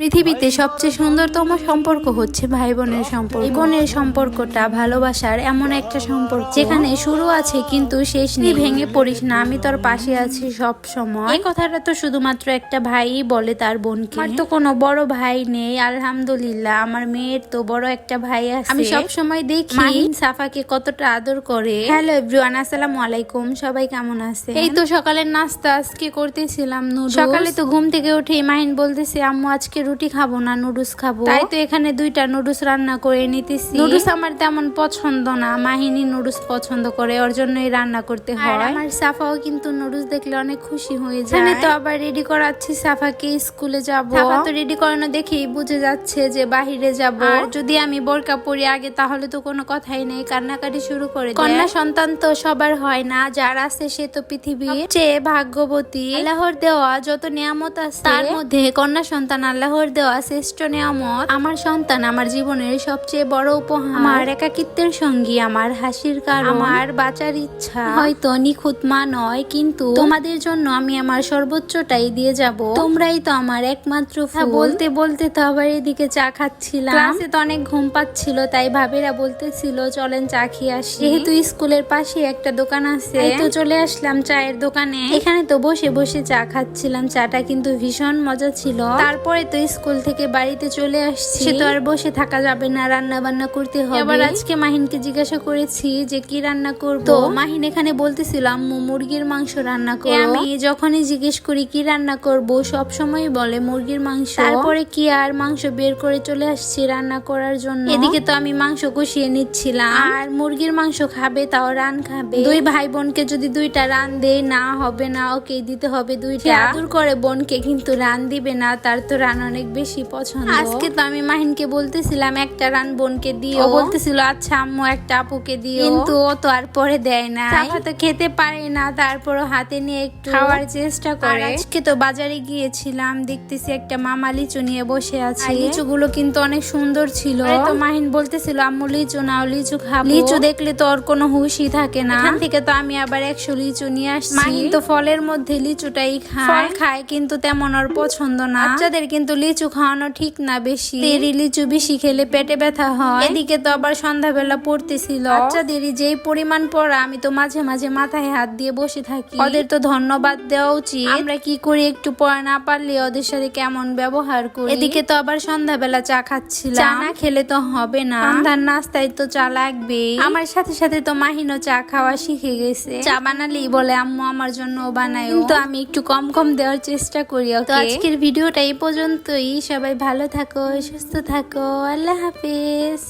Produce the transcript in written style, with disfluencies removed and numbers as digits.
পৃথিবীতে সবচেয়ে সুন্দরতম সম্পর্ক হচ্ছে ভাই বোনের সম্পর্ক। এই বোনের সম্পর্কটা ভালোবাসার এমন একটা সম্পর্ক যেখানে শুরু আছে কিন্তু শেষ নেই। ভেঙে পড়িস না, আমি তোর পাশে আছি সব সময়। এই কথাটা তো শুধুমাত্র একটা ভাই বলে তার বোনকে। আমার তো কোনো বড় ভাই নেই, আলহামদুলিল্লাহ। আমার মেয়ের তো বড় একটা ভাই আছে। আমি সব সময় দেখি মাহিন সাফাকে কতটা আদর করে। হ্যালো এভরিওয়ান, আসসালামু আলাইকুম। সবাই কেমন আছে? এই তো সকালের নাস্তা আজকে করতেছিলাম নুডলস। সকালে তো ঘুম থেকে উঠে মাহিন বলতেছে আম্মু আজকে রুটি খাবো না, নুডলস খাবো। তাই তো এখানে দুইটা নুডলস রান্না করে নিতেছি। নুডলস আমার তেমন পছন্দ না, মাহিনী নুডলস পছন্দ করে, ওর জন্যই রান্না করতে হয়। আমার সাফাও কিন্তু নুডলস দেখলে অনেক খুশি হয়ে যায়। এখানে তো আবার রেডি করাচ্ছি সাফাকে স্কুলে যাব। সাফা তো রেডি করানো দেখেই বুঝে যাচ্ছে যে বাহিরে যাব। আর যদি আমি বোরকা পরি আগে তাহলে তো কোনো কথাই নেই, কান্নাকাটি শুরু করে দেয়। কন্যা সন্তান তো সবার হয় না, যার আছে সে তো পৃথিবীর চেয়ে ভাগ্যবতী। আল্লাহর দেওয়া যত নিয়ামত আছে তার মধ্যে কন্যা সন্তান আল্লাহর দেওয়া শ্রেষ্ঠ নিয়ামত। আমার সন্তান আমার জীবনের সবচেয়ে বড় উপহার। আমার একাকিত্বের সঙ্গী, আমার হাসির কারণ, আমার বাঁচার ইচ্ছা। হয়তো নিখুঁত মা নয়, কিন্তু তোমাদের জন্য আমি আমার সর্বোচ্চটাই দিয়ে যাব। তোমরাই তো আমার একমাত্র ফুল। বলতে বলতে তো আবার এদিকে চা খাচ্ছিলাম। ক্লাসে তো অনেক ঘুম পাচ্ছিল, তাই ভাবিরা বলতেছিল চলেন চা খেয়ে আসি। যেহেতু স্কুলের পাশে একটা দোকান আছে, তাই তো চলে আসলাম চায়ের দোকানে। এখানে তো বসে বসে চা খাচ্ছিলাম। চাটা কিন্তু ভীষণ মজা ছিল। তারপরে তো স্কুল থেকে বাড়িতে চলে আসছি। সে তো আর বসে থাকা যাবে না, রান্না বান্না করতে হবে। আবার আজকে মাহিনকে জিজ্ঞাসা করেছি যে কি রান্না করব। তো মাহিন এখানে বলতেছিল আম্মু মুরগির মাংস রান্না করো। আমি যখনই জিজ্ঞেস করি কি রান্না করব, সব সময় বলে মুরগির মাংস। তারপরে কি আর মাংস বের করে চলে আসছি রান্না করার জন্য। এদিকে তো আমি মাংস কষিয়ে নিচ্ছিলাম। আর মুরগির মাংস খাবে, তাও রান খাবে। দুই ভাই বোনকে যদি দুইটা রান দেই না হবে না, ওকে দিতে হবে দুইটা। আদর করে বোনকে, কিন্তু রান দিবে না, তার তো রান অনেক বেশি পছন্দ। আজকে তো আমি মাহিনকে বলতেছিলাম একটা রান বোনকে দিও, বলতেছিল আচ্ছা আম্মু একটা আপুকে দিও, কিন্তু ও তো আর পরে দেয় না। সাফা তো খেতে পারে না, তারপরও হাতে নিয়ে একটু খাওয়ার চেষ্টা করে। আজকে তো বাজারে গিয়েছিলাম, দেখতেছি একটা মামা লিচু নিয়ে বসে আছে। লিচুগুলো কিন্তু অনেক সুন্দর ছিল। তো মাহিন বলতেছিল আম্মু লিচু নাও, লিচু খাবো। লিচু দেখলে তো ওর কোনো হুশই থাকে না। এখান থেকে তো আমি আবার 100 লিচু নিয়ে আসছি। মাহিন তো ফলের মধ্যে লিচুটাই খায়, কিন্তু তেমন ওর পছন্দ না। বাচ্চাদের কিন্তু লিচু খাওয়ানো ঠিক না বেশি। দেরি লিচু বেশি খেলে পেটে ব্যথা হয়। এদিকে তো আবার সন্ধ্যাবেলা পড়তেছিল। বাচ্চাদেরই যেই পরিমাণ পড়া, আমি তো মাঝে মাঝে মাথায় হাত দিয়ে বসে থাকি। ওদের তো ধন্যবাদ দেওয়া উচিত। আমরা কি করি, একটু পড়া না পারলে ওদের সাথে কেমন ব্যবহার করি। এদিকে তো আবার সন্ধ্যাবেলা চা খাচ্ছিলাম। চা না খেলে তো হবে না, সন্ধ্যার নাস্তায় তো চা লাগবে। আমার সাথে সাথে তো মাহিনও চা খাওয়া শিখে গেছে। চা বানালেই বলে আম্মু আমার জন্য বানায়, কিন্তু আমি একটু কম কম দেওয়ার চেষ্টা করি। তো আজকের ভিডিওটা এই পর্যন্তই। সবাই ভালো থাকো, সুস্থ থাকো, আল্লাহ হাফেজ।